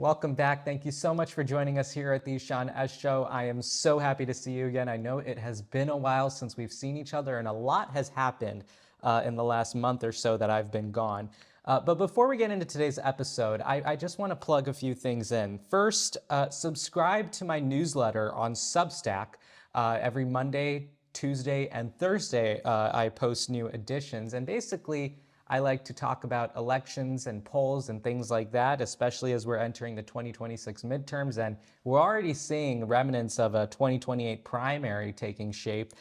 Welcome back. Thank you so much for joining us here at the Sean S. Show. I am so happy to see you again. I know it has been a while since we've seen each other, and a lot has happened in the last month or so that I've been gone. But before we get into today's episode, I just want to plug a few things in. First, subscribe to my newsletter on Substack. Every Monday, Tuesday, and Thursday, I post new editions. And basically, I like to talk about elections and polls and things like that, especially as we're entering the 2026 midterms. And we're already seeing remnants of a 2028 primary taking shape.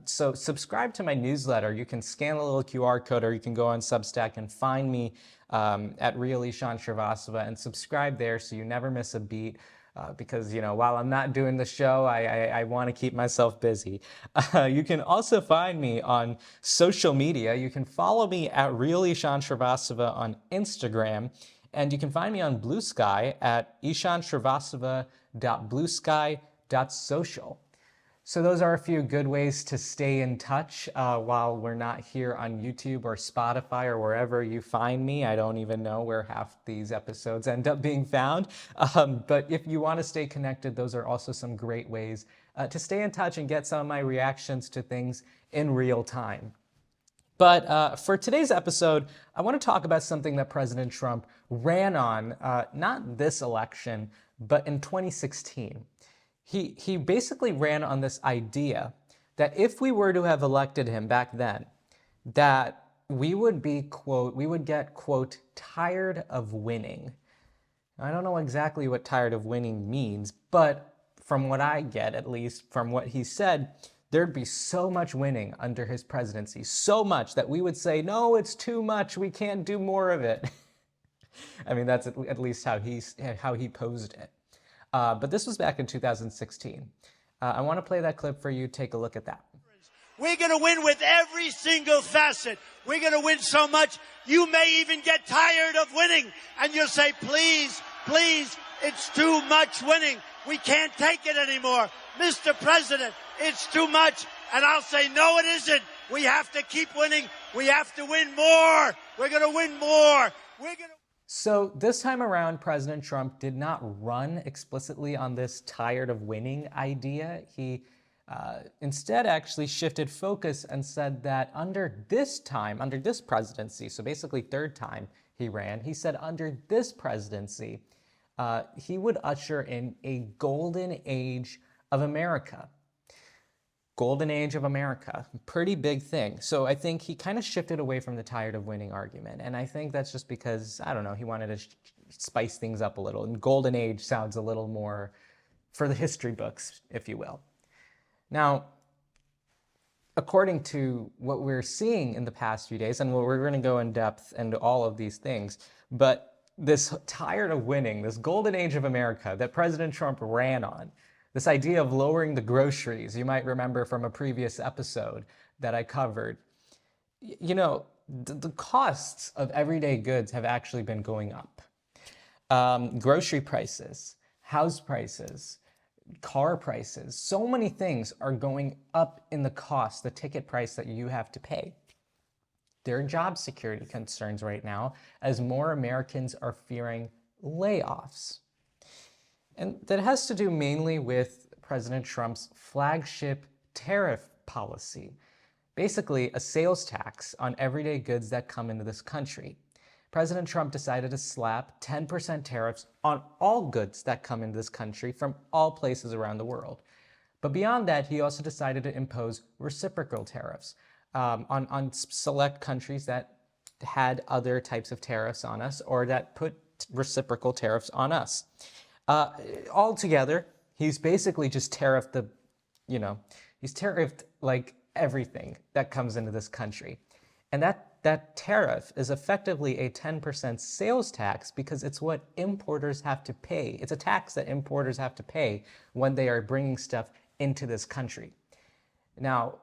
So subscribe to my newsletter. You can scan a little QR code, or you can go on Substack and find me at Really Sean Srivastava and subscribe there so you never miss a beat. Because, you know, while I'm not doing the show, I want to keep myself busy. You can also find me on social media. You can follow me at Really Sean Srivastava on Instagram. And you can find me on Blue Sky at ishanshrivastava.bluesky.social. So those are a few good ways to stay in touch while we're not here on YouTube or Spotify or wherever you find me. I don't even know where half these episodes end up being found. But if you want to stay connected, those are also some great ways to stay in touch and get some of my reactions to things in real time. But for today's episode, I want to talk about something that President Trump ran on, not this election, but in 2016. He basically ran on this idea that if we were to have elected him back then, that we would be, quote, we would get, quote, tired of winning. I don't know exactly what tired of winning means, but from what I get, at least from what he said, there'd be so much winning under his presidency, so much that we would say, no, it's too much, we can't do more of it. I mean, that's at least how he posed it. But this was back in 2016. I want to play that clip for you. Take a look at that. We're going to win with every single facet. We're going to win so much, you may even get tired of winning. And you'll say, please, please, it's too much winning. We can't take it anymore. Mr. President, it's too much. And I'll say, no, it isn't. We have to keep winning. We have to win more. We're going to win more. We're going to... So this time around, President Trump did not run explicitly on this tired of winning idea. He instead actually shifted focus and said that under this presidency, so basically third time he ran, he said under this presidency, he would usher in a golden age of America. Golden age of America, pretty big thing. So I think he kind of shifted away from the tired of winning argument. And I think that's just because, I don't know, he wanted to spice things up a little. And golden age sounds a little more for the history books, if you will. Now, according to what we're seeing in the past few days, and we're going to go in depth into all of these things, but this tired of winning, this golden age of America that President Trump ran on, this idea of lowering the groceries, you might remember from a previous episode that I covered. You know, the costs of everyday goods have actually been going up. Grocery prices, house prices, car prices, so many things are going up in the cost, the ticket price that you have to pay. There are job security concerns right now as more Americans are fearing layoffs. And that has to do mainly with President Trump's flagship tariff policy, basically a sales tax on everyday goods that come into this country. President Trump decided to slap 10% tariffs on all goods that come into this country from all places around the world. But beyond that, he also decided to impose reciprocal tariffs on select countries that had other types of tariffs on us or that put reciprocal tariffs on us. Altogether, he's basically just tariffed he's tariffed like everything that comes into this country. And that tariff is effectively a 10% sales tax because it's what importers have to pay. It's a tax that importers have to pay when they are bringing stuff into this country. Now,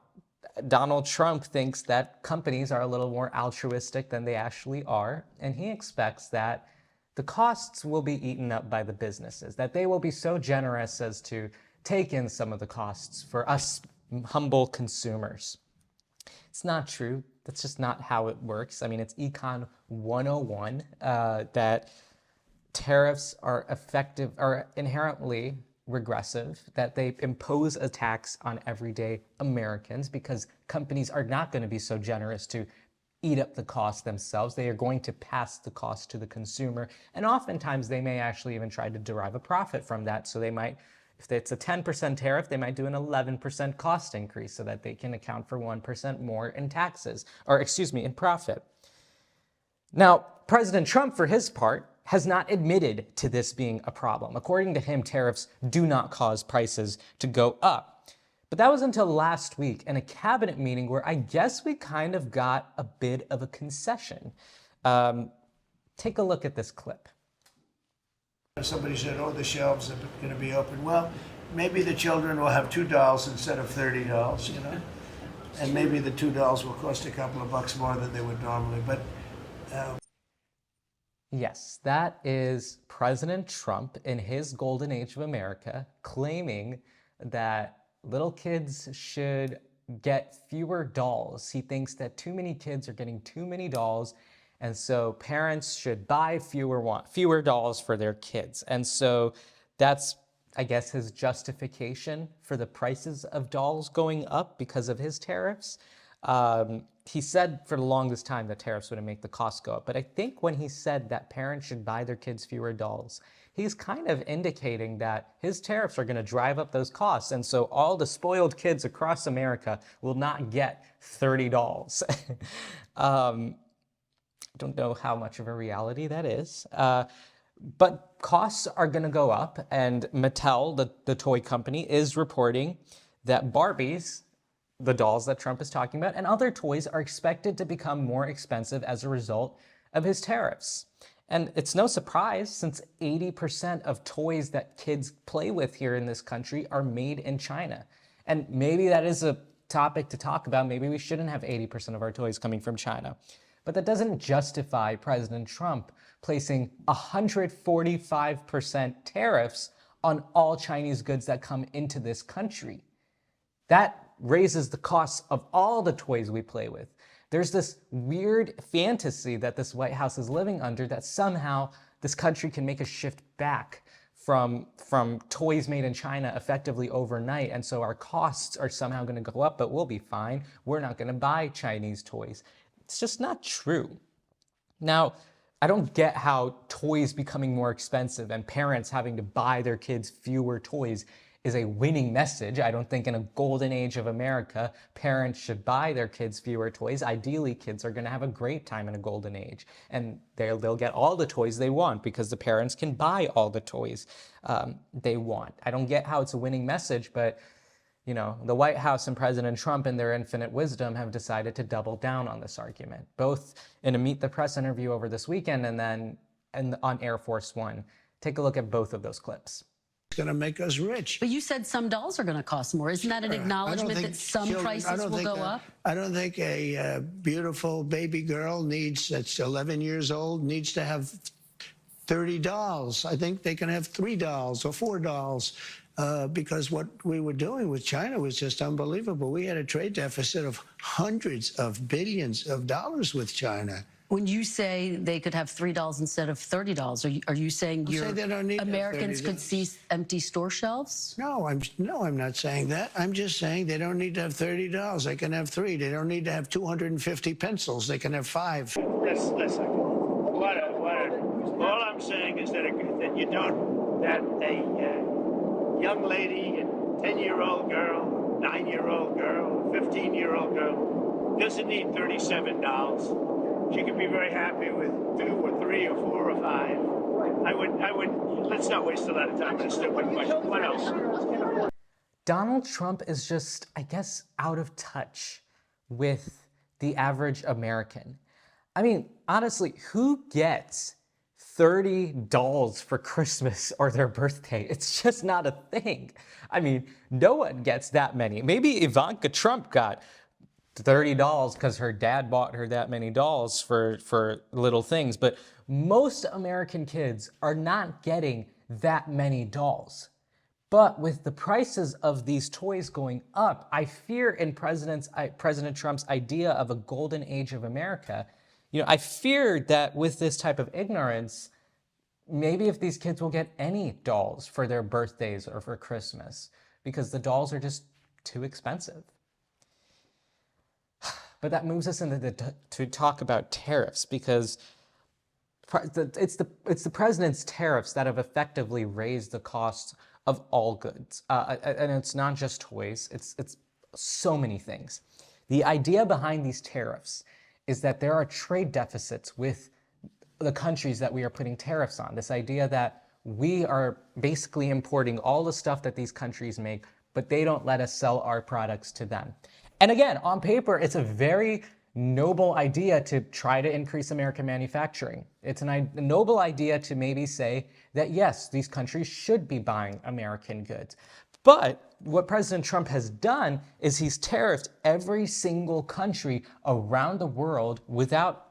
Donald Trump thinks that companies are a little more altruistic than they actually are, and he expects that the costs will be eaten up by the businesses, that they will be so generous as to take in some of the costs for us humble consumers. It's not true. That's just not how it works. I mean, it's Econ 101 that tariffs are inherently regressive, that they impose a tax on everyday Americans because companies are not going to be so generous to eat up the cost themselves. They are going to pass the cost to the consumer. And oftentimes they may actually even try to derive a profit from that. So they might, if it's a 10% tariff, they might do an 11% cost increase so that they can account for 1% more in taxes, or excuse me, in profit. Now, President Trump, for his part, has not admitted to this being a problem. According to him, tariffs do not cause prices to go up. But that was until last week in a cabinet meeting where I guess we kind of got a bit of a concession. Take a look at this clip. Somebody said, oh, the shelves are going to be open. Well, maybe the children will have $2 instead of $30, you know? And maybe the $2 will cost a couple of bucks more than they would normally. But yes, that is President Trump in his golden age of America claiming that little kids should get fewer dolls. He thinks that too many kids are getting too many dolls, and so parents should buy fewer dolls for their kids. And so that's, I guess, his justification for the prices of dolls going up because of his tariffs. He said for the longest time that tariffs wouldn't make the cost go up. But I think when he said that parents should buy their kids fewer dolls, he's kind of indicating that his tariffs are going to drive up those costs. And so all the spoiled kids across America will not get 30 dolls. I don't know how much of a reality that is. But costs are going to go up. And Mattel, the toy company, is reporting that Barbies, the dolls that Trump is talking about, and other toys are expected to become more expensive as a result of his tariffs. And it's no surprise since 80% of toys that kids play with here in this country are made in China. And maybe that is a topic to talk about. Maybe we shouldn't have 80% of our toys coming from China. But that doesn't justify President Trump placing 145% tariffs on all Chinese goods that come into this country. That raises the costs of all the toys we play with. There's this weird fantasy that this White House is living under that somehow this country can make a shift back from toys made in China effectively overnight. And so our costs are somehow going to go up, but we'll be fine. We're not going to buy Chinese toys. It's just not true. Now, I don't get how toys becoming more expensive and parents having to buy their kids fewer toys is a winning message. I don't think in a golden age of America, parents should buy their kids fewer toys. Ideally, kids are going to have a great time in a golden age, and they'll get all the toys they want because the parents can buy all the toys they want. I don't get how it's a winning message, but you know, the White House and President Trump in their infinite wisdom have decided to double down on this argument, both in a Meet the Press interview over this weekend and then on Air Force One. Take a look at both of those clips. going to make us rich. But you said some dolls are going to cost more. Isn't that an acknowledgement that some prices will go up? I don't think a beautiful baby girl that's 11 years old needs to have 30 dolls. I think they can have 3 dolls or 4 dolls because what we were doing with China was just unbelievable. We had a trade deficit of hundreds of billions of dollars with China. When you say they could have 3 dolls instead of 30 dolls, are you saying Americans could see empty store shelves? No, I'm not saying that. I'm just saying they don't need to have 30 dolls. They can have 3. They don't need to have 250 pencils. They can have 5. Listen. All I'm saying is that a young lady, a 10-year-old girl, 9-year-old girl, 15-year-old girl doesn't need 37 dolls. She could be very happy with 2 or 3 or 4 or 5. I would, let's not waste a lot of time on a stupid question. What else? Donald Trump is just, I guess, out of touch with the average American. I mean, honestly, who gets 30 dolls for Christmas or their birthday? It's just not a thing. I mean, no one gets that many. Maybe Ivanka Trump got 30 dolls because her dad bought her that many dolls for little things. But most American kids are not getting that many dolls. But with the prices of these toys going up, I fear in President Trump's idea of a golden age of America, I fear that with this type of ignorance, maybe if these kids will get any dolls for their birthdays or for Christmas, because the dolls are just too expensive. But that moves us into to talk about tariffs, because it's the president's tariffs that have effectively raised the costs of all goods, and it's not just toys. It's so many things. The idea behind these tariffs is that there are trade deficits with the countries that we are putting tariffs on. This idea that we are basically importing all the stuff that these countries make, but they don't let us sell our products to them. And again, on paper, it's a very noble idea to try to increase American manufacturing. It's a noble idea to maybe say that, yes, these countries should be buying American goods. But what President Trump has done is he's tariffed every single country around the world without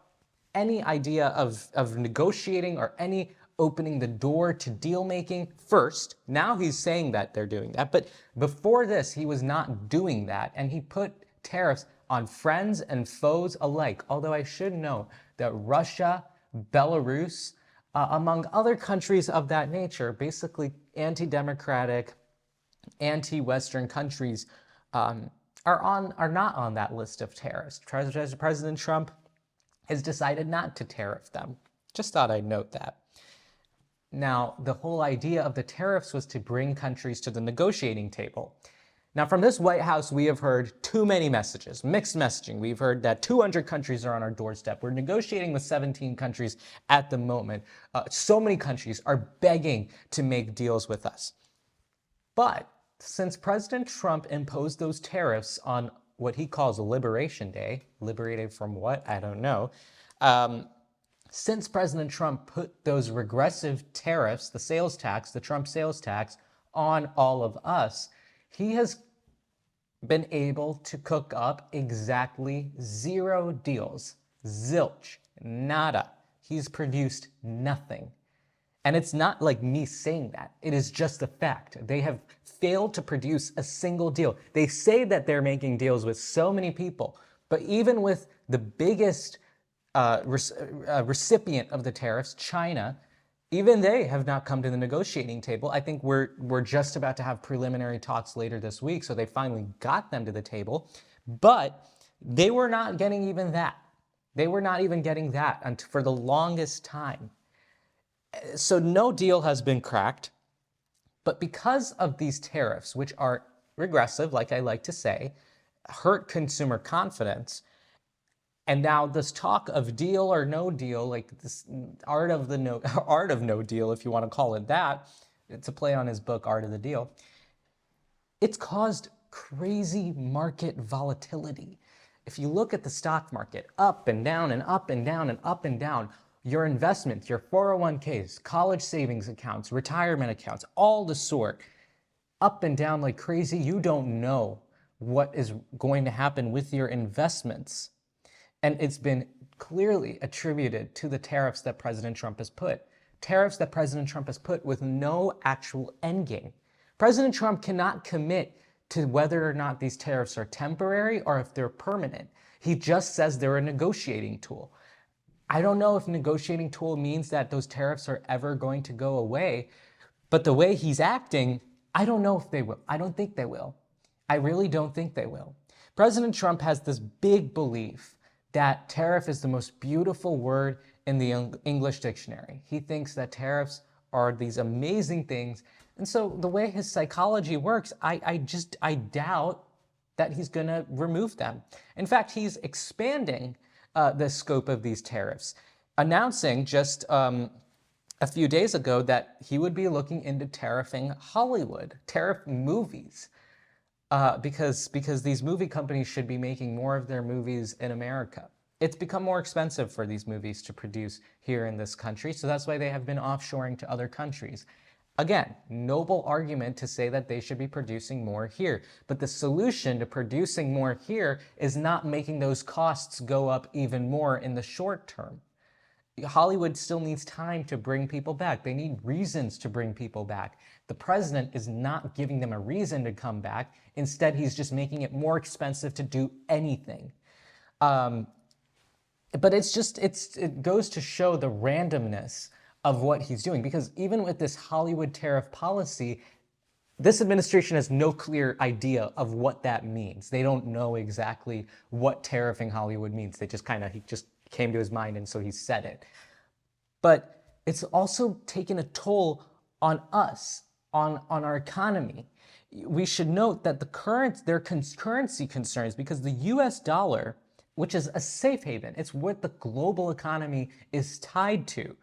any idea of negotiating or any opening the door to deal making first. Now he's saying that they're doing that. But before this, he was not doing that. And he put tariffs on friends and foes alike. Although I should note that Russia, Belarus, among other countries of that nature, basically anti-democratic, anti-Western countries, are not on that list of tariffs. President Trump has decided not to tariff them. Just thought I'd note that. Now, the whole idea of the tariffs was to bring countries to the negotiating table. Now, from this White House, we have heard too many messages, mixed messaging. We've heard that 200 countries are on our doorstep. We're negotiating with 17 countries at the moment. So many countries are begging to make deals with us. But since President Trump imposed those tariffs on what he calls Liberation Day, liberated from what? I don't know. Since President Trump put those regressive tariffs, the sales tax, the Trump sales tax, on all of us, he has been able to cook up exactly 0 deals. Zilch. Nada. He's produced nothing. And it's not like me saying that. It is just a fact. They have failed to produce a single deal. They say that they're making deals with so many people, but even with the biggest recipient of the tariffs, China, even they have not come to the negotiating table. I think we're just about to have preliminary talks later this week, so they finally got them to the table. But they were not getting even that. They were not even getting that for the longest time. So no deal has been cracked. But because of these tariffs, which are regressive, like I like to say, hurt consumer confidence, and now this talk of deal or no deal, like this art of no deal, if you want to call it that, it's a play on his book, Art of the Deal. It's caused crazy market volatility. If you look at the stock market, up and down and up and down and up and down, your investments, your 401ks, college savings accounts, retirement accounts, all the sort, up and down like crazy. You don't know what is going to happen with your investments. And it's been clearly attributed to the tariffs that President Trump has put. Tariffs that President Trump has put with no actual endgame. President Trump cannot commit to whether or not these tariffs are temporary or if they're permanent. He just says they're a negotiating tool. I don't know if negotiating tool means that those tariffs are ever going to go away, but the way he's acting, I don't know if they will. I don't think they will. I really don't think they will. President Trump has this big belief that tariff is the most beautiful word in the English dictionary. He thinks that tariffs are these amazing things. And so the way his psychology works, I doubt that he's going to remove them. In fact, he's expanding the scope of these tariffs, announcing just a few days ago that he would be looking into tariffing Hollywood, tariff movies, because these movie companies should be making more of their movies in America. It's become more expensive for these movies to produce here in this country, so that's why they have been offshoring to other countries. Again, noble argument to say that they should be producing more here. But the solution to producing more here is not making those costs go up even more in the short term. Hollywood still needs time to bring people back. They need reasons to bring people back. The president is not giving them a reason to come back. Instead, he's just making it more expensive to do anything. But it goes to show the randomness of what he's doing. Because even with this Hollywood tariff policy, this administration has no clear idea of what that means. They don't know exactly what tariffing Hollywood means. He just came to his mind, and so he said it. But it's also taken a toll on us, on our economy. We should note that there are currency concerns because the US dollar, which is a safe haven, it's what the global economy is tied to,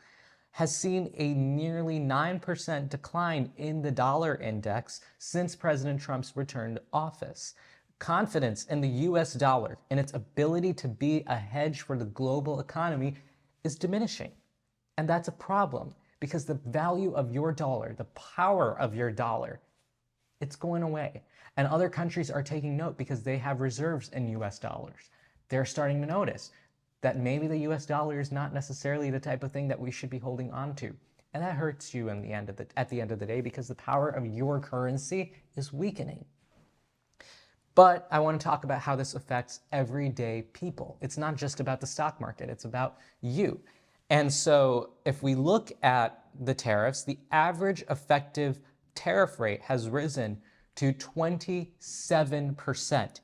has seen a nearly 9% decline in the dollar index since President Trump's return to office. Confidence in the US dollar and its ability to be a hedge for the global economy is diminishing. And that's a problem because the value of your dollar, the power of your dollar, it's going away. And other countries are taking note because they have reserves in US dollars. They're starting to notice that maybe the US dollar is not necessarily the type of thing that we should be holding on to. And that hurts you at the end of the day because the power of your currency is weakening. But I want to talk about how this affects everyday people. It's not just about the stock market, it's about you. And so if we look at the tariffs, the average effective tariff rate has risen to 27%,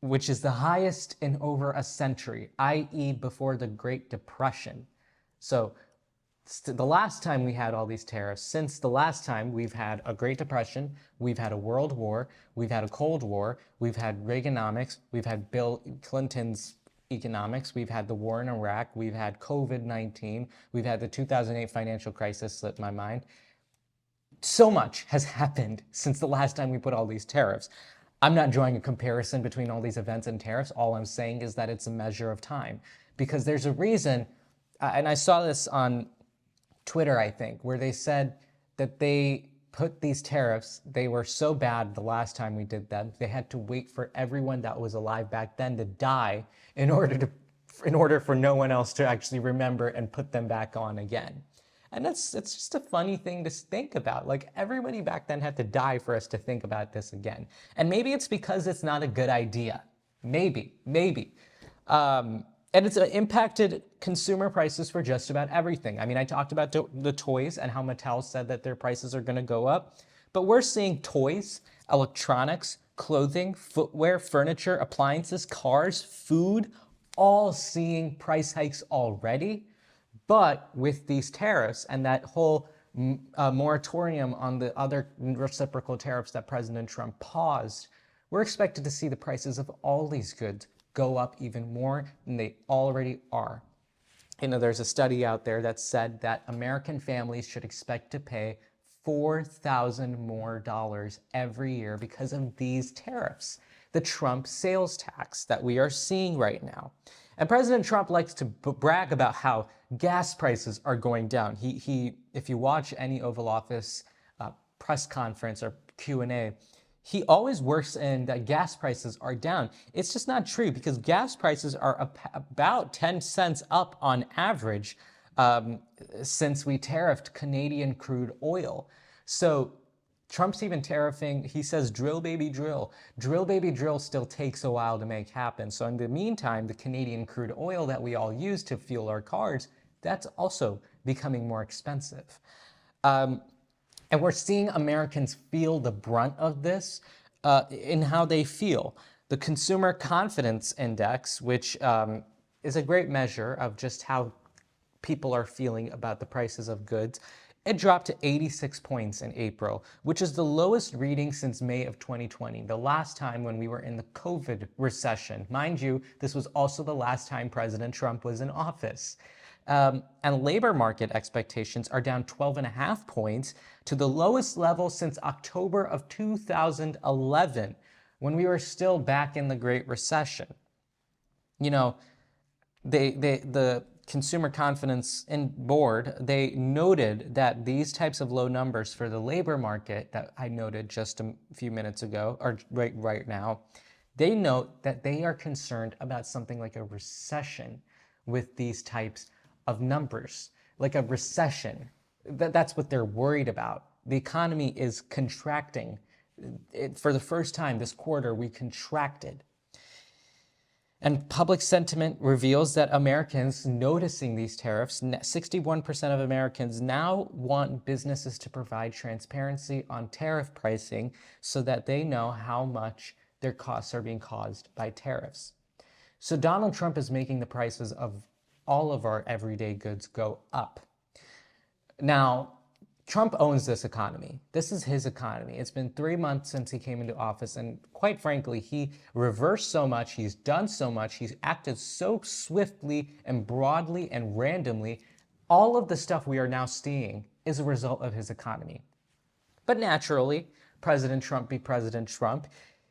which is the highest in over a century, i.e. before the Great Depression. So the last time we had all these tariffs, since the last time we've had a Great Depression, we've had a World War, we've had a Cold War, we've had Reaganomics, we've had Bill Clinton's economics, we've had the war in Iraq, we've had COVID-19, we've had the 2008 financial crisis, slipped my mind. So much has happened since the last time we put all these tariffs. I'm not drawing a comparison between all these events and tariffs. All I'm saying is that it's a measure of time because there's a reason, and I saw this on Twitter, I think, where they said that they put these tariffs, they were so bad the last time we did them, they had to wait for everyone that was alive back then to die in order for no one else to actually remember and put them back on again. And it's just a funny thing to think about. Like, everybody back then had to die for us to think about this again. And maybe it's because it's not a good idea. Maybe. And it's impacted consumer prices for just about everything. I mean, I talked about the toys and how Mattel said that their prices are going to go up. But we're seeing toys, electronics, clothing, footwear, furniture, appliances, cars, food, all seeing price hikes already. But with these tariffs and that whole moratorium on the other reciprocal tariffs that President Trump paused, we're expected to see the prices of all these goods go up even more than they already are. You know, there's a study out there that said that American families should expect to pay $4,000 more every year because of these tariffs, the Trump sales tax that we are seeing right now. And President Trump likes to brag about how gas prices are going down. If you watch any Oval Office press conference or Q&A, he always works in that gas prices are down. It's just not true because gas prices are about 10 cents up on average since we tariffed Canadian crude oil. So Trump's even tariffing, he says, drill, baby, drill. Drill, baby, drill still takes a while to make happen. So in the meantime, the Canadian crude oil that we all use to fuel our cars, that's also becoming more expensive. And we're seeing Americans feel the brunt of this in how they feel. The Consumer Confidence Index, which is a great measure of just how people are feeling about the prices of goods, it dropped to 86 points in April, which is the lowest reading since May of 2020, the last time when we were in the COVID recession. Mind you, this was also the last time President Trump was in office. And labor market expectations are down 12.5 points to the lowest level since October of 2011, when we were still back in the Great Recession. You know, the Consumer Confidence Board, they noted that these types of low numbers for the labor market that I noted just a few minutes ago, or right now, they note that they are concerned about something like a recession with these types of numbers, like a recession. That's what they're worried about. The economy is contracting. For the first time this quarter, we contracted. And public sentiment reveals that Americans noticing these tariffs, 61% of Americans now want businesses to provide transparency on tariff pricing so that they know how much their costs are being caused by tariffs. So Donald Trump is making the prices of all of our everyday goods go up. Now, Trump owns this economy. This is his economy. It's been 3 months since he came into office, and quite frankly, he reversed so much, he's done so much, he's acted so swiftly and broadly and randomly. All of the stuff we are now seeing is a result of his economy. But naturally, President Trump be President Trump.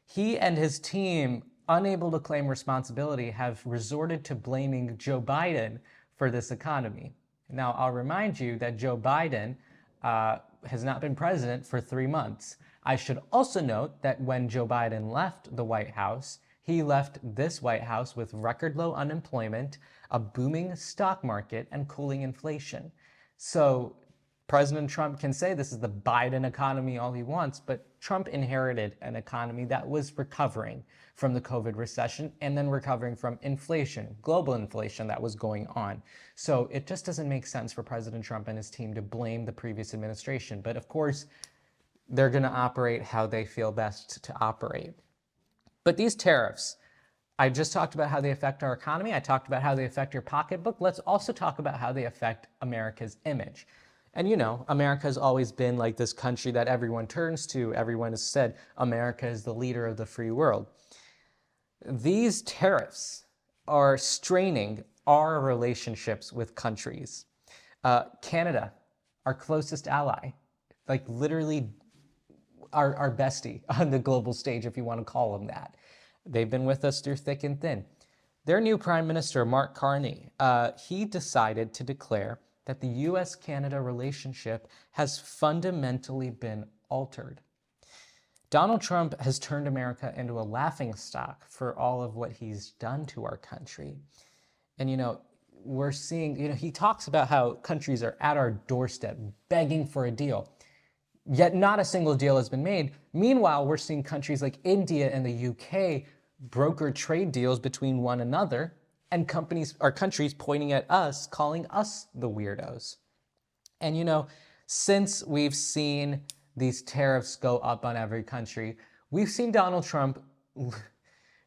He and his team, unable to claim responsibility, have resorted to blaming Joe Biden for this economy. Now, I'll remind you that Joe Biden has not been president for 3 months. I should also note that when Joe Biden left the White House, he left this White House with record low unemployment, a booming stock market, and cooling inflation. So President Trump can say this is the Biden economy all he wants, but Trump inherited an economy that was recovering from the COVID recession and then recovering from inflation, global inflation that was going on. So it just doesn't make sense for President Trump and his team to blame the previous administration. But of course, they're going to operate how they feel best to operate. But these tariffs, I just talked about how they affect our economy. I talked about how they affect your pocketbook. Let's also talk about how they affect America's image. And you know, America has always been like this country that everyone turns to. Everyone has said America is the leader of the free world. These tariffs are straining our relationships with countries. Canada, our closest ally, like literally our bestie on the global stage, if you want to call them that. They've been with us through thick and thin. Their new Prime Minister, Mark Carney, he decided to declare that the U.S.-Canada relationship has fundamentally been altered. Donald Trump has turned America into a laughingstock for all of what he's done to our country. And, you know, we're seeing, you know, he talks about how countries are at our doorstep begging for a deal, yet not a single deal has been made. Meanwhile, we're seeing countries like India and the UK broker trade deals between one another, and countries pointing at us, calling us the weirdos. And you know, since we've seen these tariffs go up on every country, we've seen Donald Trump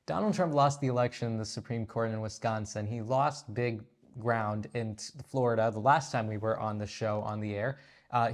lost the election in the Supreme Court in Wisconsin. He lost big ground in Florida the last time we were on the show on the air.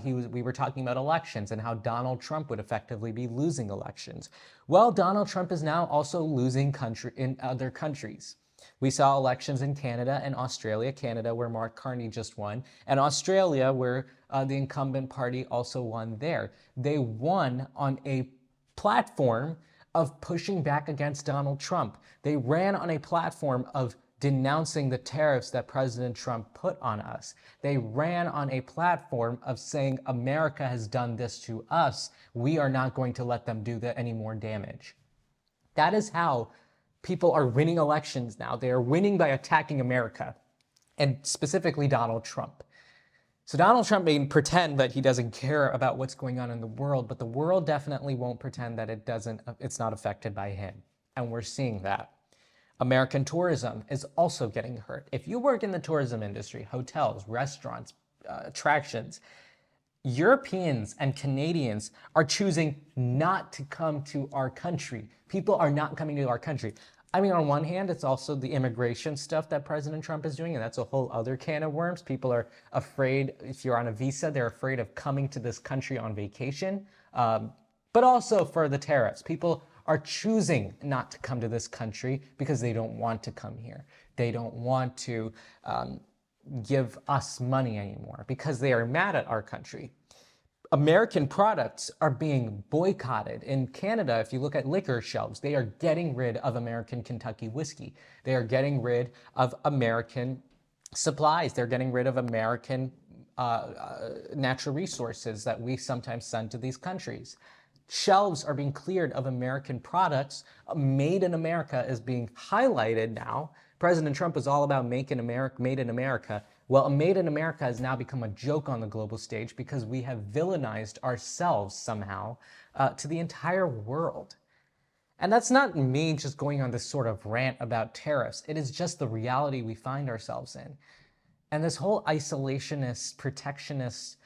We were talking about elections and how Donald Trump would effectively be losing elections. Well, Donald Trump is now also losing in other countries. We saw elections in Canada and Australia. Canada, where Mark Carney just won, and Australia, where the incumbent party also won there. They won on a platform of pushing back against Donald Trump. They ran on a platform of denouncing the tariffs that President Trump put on us. They ran on a platform of saying America has done this to us. We are not going to let them do any more damage. That is how people are winning elections now. They are winning by attacking America, and specifically Donald Trump. So Donald Trump may pretend that he doesn't care about what's going on in the world, but the world definitely won't pretend that it's not affected by him. And we're seeing that. American tourism is also getting hurt. If you work in the tourism industry, hotels, restaurants, attractions, Europeans and Canadians are choosing not to come to our country. People are not coming to our country. I mean, on one hand, it's also the immigration stuff that President Trump is doing, and that's a whole other can of worms. People are afraid, if you're on a visa, they're afraid of coming to this country on vacation, but also for the tariffs. People are choosing not to come to this country because they don't want to come here. They don't want to give us money anymore because they are mad at our country. American products are being boycotted. In Canada, if you look at liquor shelves, they are getting rid of American Kentucky whiskey. They are getting rid of American supplies. They're getting rid of American natural resources that we sometimes send to these countries. Shelves are being cleared of American products. Made in America is being highlighted now. President Trump is all about made in America. Well, made in America has now become a joke on the global stage because we have villainized ourselves somehow to the entire world. And that's not me just going on this sort of rant about tariffs. It is just the reality we find ourselves in. And this whole isolationist, protectionist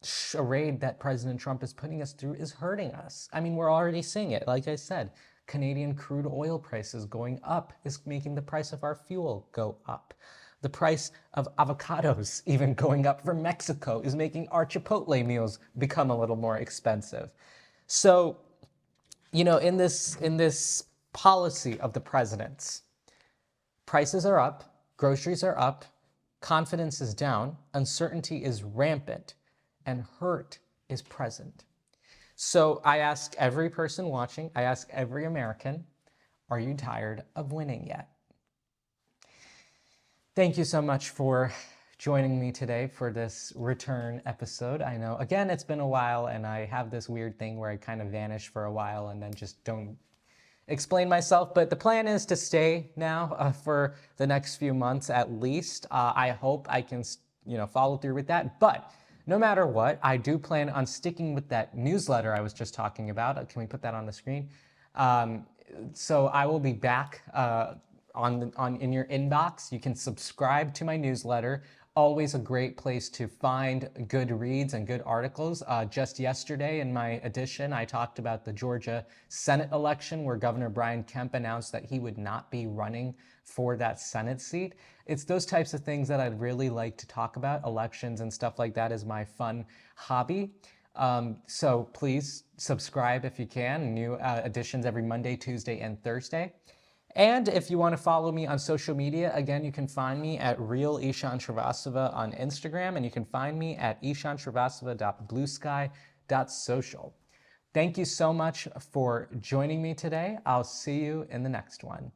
charade that President Trump is putting us through is hurting us. I mean, we're already seeing it. Like I said, Canadian crude oil prices going up is making the price of our fuel go up. The price of avocados even going up from Mexico is making our Chipotle meals become a little more expensive. So, you know, in this policy of the president's, prices are up, groceries are up, confidence is down, uncertainty is rampant, and hurt is present. So I ask every person watching, I ask every American, are you tired of winning yet? Thank you so much for joining me today for this return episode. I know, again, it's been a while, and I have this weird thing where I kind of vanish for a while and then just don't explain myself, but the plan is to stay now for the next few months at least. I hope I can, follow through with that, but no matter what, I do plan on sticking with that newsletter I was just talking about. Can we put that on the screen? So I will be back in your inbox. You can subscribe to my newsletter. Always a great place to find good reads and good articles. Just yesterday in my edition, I talked about the Georgia Senate election where Governor Brian Kemp announced that he would not be running for that Senate seat. It's those types of things that I'd really like to talk about. Elections and stuff like that is my fun hobby. So please subscribe if you can. New editions every Monday, Tuesday, and Thursday. And if you want to follow me on social media, again, you can find me at Real Ishan Shrivastava on Instagram, and you can find me at ishanshrivastava.bluesky.social. Thank you so much for joining me today. I'll see you in the next one.